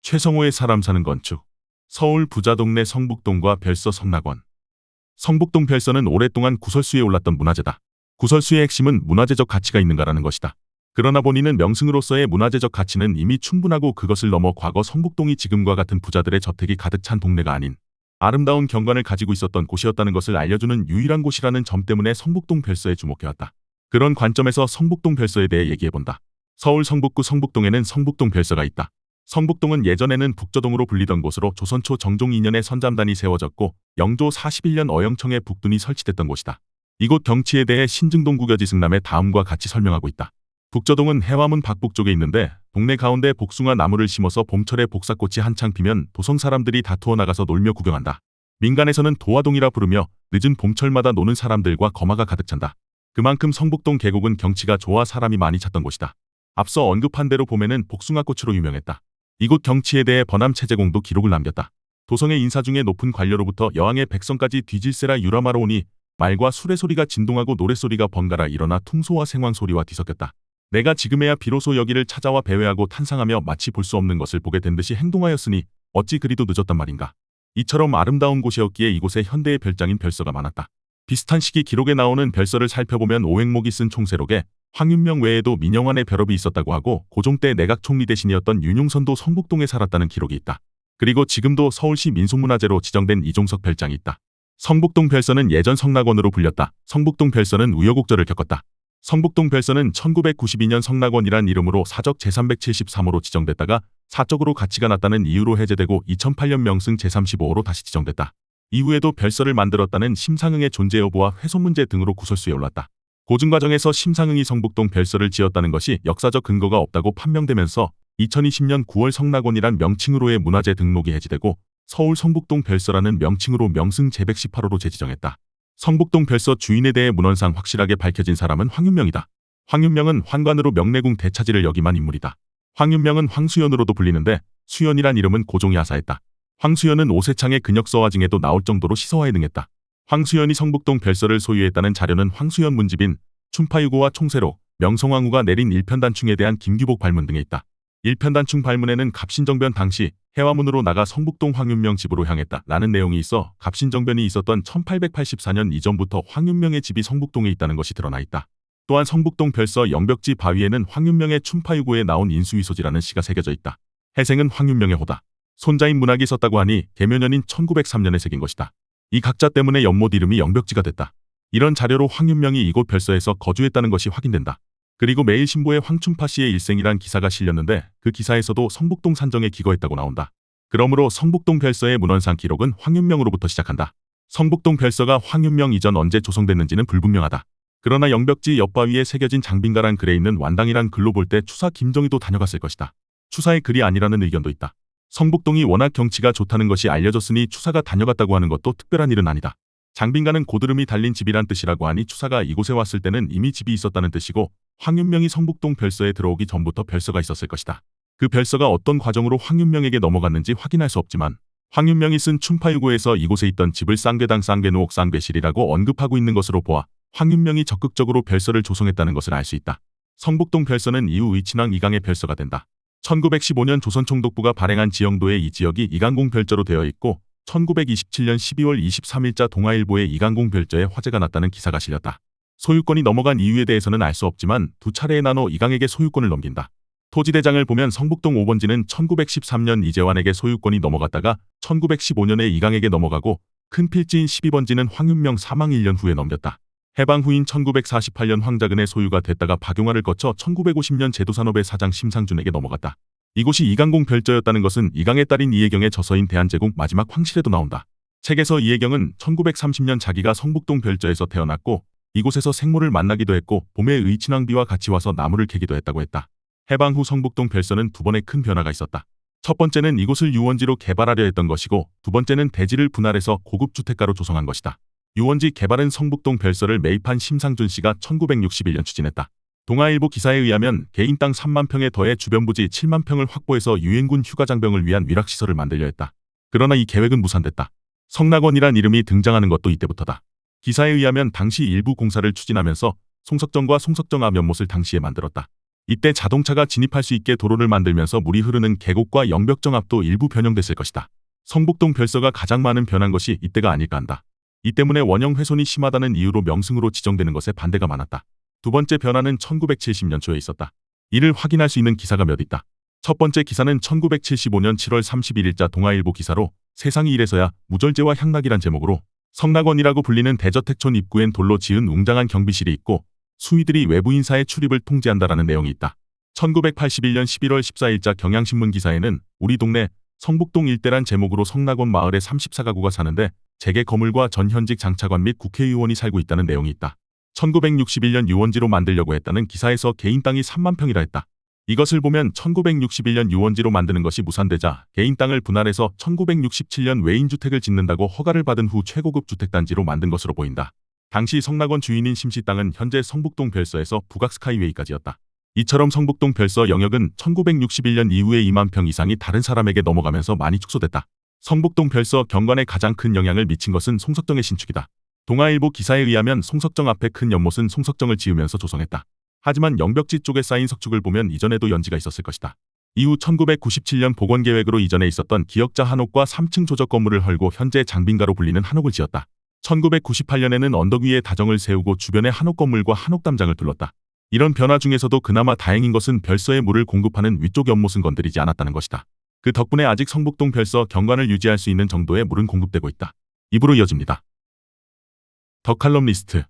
최성호의 사람 사는 건축. 서울 부자동네 성북동과 별서 성낙원. 성북동 별서는 오랫동안 구설수에 올랐던 문화재다. 구설수의 핵심은 문화재적 가치가 있는가라는 것이다. 그러나 본인은 명승으로서의 문화재적 가치는 이미 충분하고 그것을 넘어 과거 성북동이 지금과 같은 부자들의 저택이 가득 찬 동네가 아닌 아름다운 경관을 가지고 있었던 곳이었다는 것을 알려주는 유일한 곳이라는 점 때문에 성북동 별서에 주목해왔다. 그런 관점에서 성북동 별서에 대해 얘기해본다. 서울 성북구 성북동에는 성북동 별서가 있다. 성북동은 예전에는 북저동으로 불리던 곳으로 조선 초 정종 2년에 선잠단이 세워졌고 영조 41년 어영청에 북둔이 설치됐던 곳이다. 이곳 경치에 대해 신증동 구겨지 승남에 다음과 같이 설명하고 있다. 북저동은 해화문 박북쪽에 있는데 동네 가운데 복숭아 나무를 심어서 봄철에 복사꽃이 한창 피면 도성 사람들이 다투어 나가서 놀며 구경한다. 민간에서는 도화동이라 부르며 늦은 봄철마다 노는 사람들과 거마가 가득 찬다. 그만큼 성북동 계곡은 경치가 좋아 사람이 많이 찾던 곳이다. 앞서 언급한 대로 봄에는 복숭아꽃으로 유명했다. 이곳 경치에 대해 번암 채제공도 기록을 남겼다. 도성의 인사 중에 높은 관료로부터 여왕의 백성까지 뒤질세라 유람하러 오니 말과 수레소리가 진동하고 노랫소리가 번갈아 일어나 퉁소와 생황소리와 뒤섞였다. 내가 지금에야 비로소 여기를 찾아와 배회하고 탄상하며 마치 볼 수 없는 것을 보게 된 듯이 행동하였으니 어찌 그리도 늦었단 말인가. 이처럼 아름다운 곳이었기에 이곳에 현대의 별장인 별서가 많았다. 비슷한 시기 기록에 나오는 별서를 살펴보면 오행목이 쓴 총세록에 황윤명 외에도 민영환의 별업이 있었다고 하고 고종 때 내각 총리 대신이었던 윤용선도 성북동에 살았다는 기록이 있다. 그리고 지금도 서울시 민속문화재로 지정된 이종석 별장이 있다. 성북동 별서는 예전 성낙원으로 불렸다. 성북동 별서는 우여곡절을 겪었다. 성북동 별서는 1992년 성낙원이란 이름으로 사적 제373호로 지정됐다가 사적으로 가치가 낮다는 이유로 해제되고 2008년 명승 제35호로 다시 지정됐다. 이후에도 별서를 만들었다는 심상응의 존재 여부와 훼손 문제 등으로 구설수에 올랐다. 고증 과정에서 심상응이 성북동 별서를 지었다는 것이 역사적 근거가 없다고 판명되면서 2020년 9월 성낙원이란 명칭으로의 문화재 등록이 해지되고 서울 성북동 별서라는 명칭으로 명승 제118호로 재지정했다. 성북동 별서 주인에 대해 문헌상 확실하게 밝혀진 사람은 황윤명이다. 황윤명은 환관으로 명례궁 대차지를 역임한 인물이다. 황윤명은 황수연으로도 불리는데 수연이란 이름은 고종이 하사했다. 황수연은 오세창의 근역서화 증에도 나올 정도로 시서화에 능했다. 황수연이 성북동 별서를 소유했다는 자료는 황수연 문집인 춘파유고와 총세록, 명성황후가 내린 일편단충에 대한 김규복 발문 등에 있다. 일편단충 발문에는 갑신정변 당시 해화문으로 나가 성북동 황윤명 집으로 향했다 라는 내용이 있어 갑신정변이 있었던 1884년 이전부터 황윤명의 집이 성북동에 있다는 것이 드러나 있다. 또한 성북동 별서 영벽지 바위에는 황윤명의 춘파유고에 나온 인수위소지라는 시가 새겨져 있다. 해생은 황윤명의 호다. 손자인 문학이 썼다고 하니 계묘년인 1903년에 새긴 것이다. 이 각자 때문에 연못 이름이 영벽지가 됐다. 이런 자료로 황윤명이 이곳 별서에서 거주했다는 것이 확인된다. 그리고 매일신보에 황춘파 씨의 일생이란 기사가 실렸는데 그 기사에서도 성북동 산정에 기거했다고 나온다. 그러므로 성북동 별서의 문헌상 기록은 황윤명으로부터 시작한다. 성북동 별서가 황윤명 이전 언제 조성됐는지는 불분명하다. 그러나 영벽지 옆바위에 새겨진 장빈가란 글에 있는 완당이란 글로 볼 때 추사 김정희도 다녀갔을 것이다. 추사의 글이 아니라는 의견도 있다. 성북동이 워낙 경치가 좋다는 것이 알려졌으니 추사가 다녀갔다고 하는 것도 특별한 일은 아니다. 장빈가는 고드름이 달린 집이란 뜻이라고 하니 추사가 이곳에 왔을 때는 이미 집이 있었다는 뜻이고 황윤명이 성북동 별서에 들어오기 전부터 별서가 있었을 것이다. 그 별서가 어떤 과정으로 황윤명에게 넘어갔는지 확인할 수 없지만 황윤명이 쓴 춘파유고에서 이곳에 있던 집을 쌍괴당 쌍괴누옥 쌍괴실이라고 언급하고 있는 것으로 보아 황윤명이 적극적으로 별서를 조성했다는 것을 알 수 있다. 성북동 별서는 이후 의친왕 이강의 별서가 된다. 1915년 조선총독부가 발행한 지형도에 이 지역이 이강공 별저로 되어 있고 1927년 12월 23일자 동아일보에 이강공 별저에 화재가 났다는 기사가 실렸다. 소유권이 넘어간 이유에 대해서는 알 수 없지만 두 차례에 나눠 이강에게 소유권을 넘긴다. 토지대장을 보면 성북동 5번지는 1913년 이재환에게 소유권이 넘어갔다가 1915년에 이강에게 넘어가고 큰 필지인 12번지는 황윤명 사망 1년 후에 넘겼다. 해방 후인 1948년 황자근의 소유가 됐다가 박용화를 거쳐 1950년 제도산업의 사장 심상준에게 넘어갔다. 이곳이 이강공 별저였다는 것은 이강의 딸인 이혜경의 저서인 대한제국 마지막 황실에도 나온다. 책에서 이혜경은 1930년 자기가 성북동 별저에서 태어났고 이곳에서 생모를 만나기도 했고 봄에 의친왕비와 같이 와서 나무를 캐기도 했다고 했다. 해방 후 성북동 별서는 두 번의 큰 변화가 있었다. 첫 번째는 이곳을 유원지로 개발하려 했던 것이고 두 번째는 대지를 분할해서 고급 주택가로 조성한 것이다. 유원지 개발은 성북동 별서를 매입한 심상준 씨가 1961년 추진했다. 동아일보 기사에 의하면 개인 땅 3만 평에 더해 주변 부지 7만 평을 확보해서 유엔군 휴가장병을 위한 위락시설을 만들려 했다. 그러나 이 계획은 무산됐다. 성낙원이란 이름이 등장하는 것도 이때부터다. 기사에 의하면 당시 일부 공사를 추진하면서 송석정과 송석정 앞 연못을 당시에 만들었다. 이때 자동차가 진입할 수 있게 도로를 만들면서 물이 흐르는 계곡과 영벽정합도 일부 변형됐을 것이다. 성북동 별서가 가장 많은 변한 것이 이때가 아닐까 한다. 이 때문에 원형 훼손이 심하다는 이유로 명승으로 지정되는 것에 반대가 많았다. 두 번째 변화는 1970년 초에 있었다. 이를 확인할 수 있는 기사가 몇 있다. 첫 번째 기사는 1975년 7월 31일자 동아일보 기사로 세상이 이래서야 무절제와 향락이란 제목으로 성낙원이라고 불리는 대저택촌 입구엔 돌로 지은 웅장한 경비실이 있고 수의들이 외부 인사의 출입을 통제한다라는 내용이 있다. 1981년 11월 14일자 경향신문 기사에는 우리 동네 성북동 일대란 제목으로 성낙원 마을에 34가구가 사는데 재계 거물과 전 현직 장차관 및 국회의원이 살고 있다는 내용이 있다. 1961년 유원지로 만들려고 했다는 기사에서 개인 땅이 3만 평이라 했다. 이것을 보면 1961년 유원지로 만드는 것이 무산되자 개인 땅을 분할해서 1967년 외인주택을 짓는다고 허가를 받은 후 최고급 주택단지로 만든 것으로 보인다. 당시 성낙원 주인인 심씨 땅은 현재 성북동 별서에서 북악 스카이웨이까지였다. 이처럼 성북동 별서 영역은 1961년 이후에 2만 평 이상이 다른 사람에게 넘어가면서 많이 축소됐다. 성북동 별서 경관에 가장 큰 영향을 미친 것은 송석정의 신축이다. 동아일보 기사에 의하면 송석정 앞에 큰 연못은 송석정을 지으면서 조성했다. 하지만 영벽지 쪽에 쌓인 석축을 보면 이전에도 연지가 있었을 것이다. 이후 1997년 복원계획으로 이전에 있었던 기역자 한옥과 3층 조적 건물을 헐고 현재 장빈가로 불리는 한옥을 지었다. 1998년에는 언덕 위에 다정을 세우고 주변에 한옥 건물과 한옥 담장을 둘렀다. 이런 변화 중에서도 그나마 다행인 것은 별서에 물을 공급하는 위쪽 연못은 건드리지 않았다는 것이다. 그 덕분에 아직 성북동 별서 경관을 유지할 수 있는 정도의 물은 공급되고 있다. 입으로 이어집니다. 더 칼럼니스트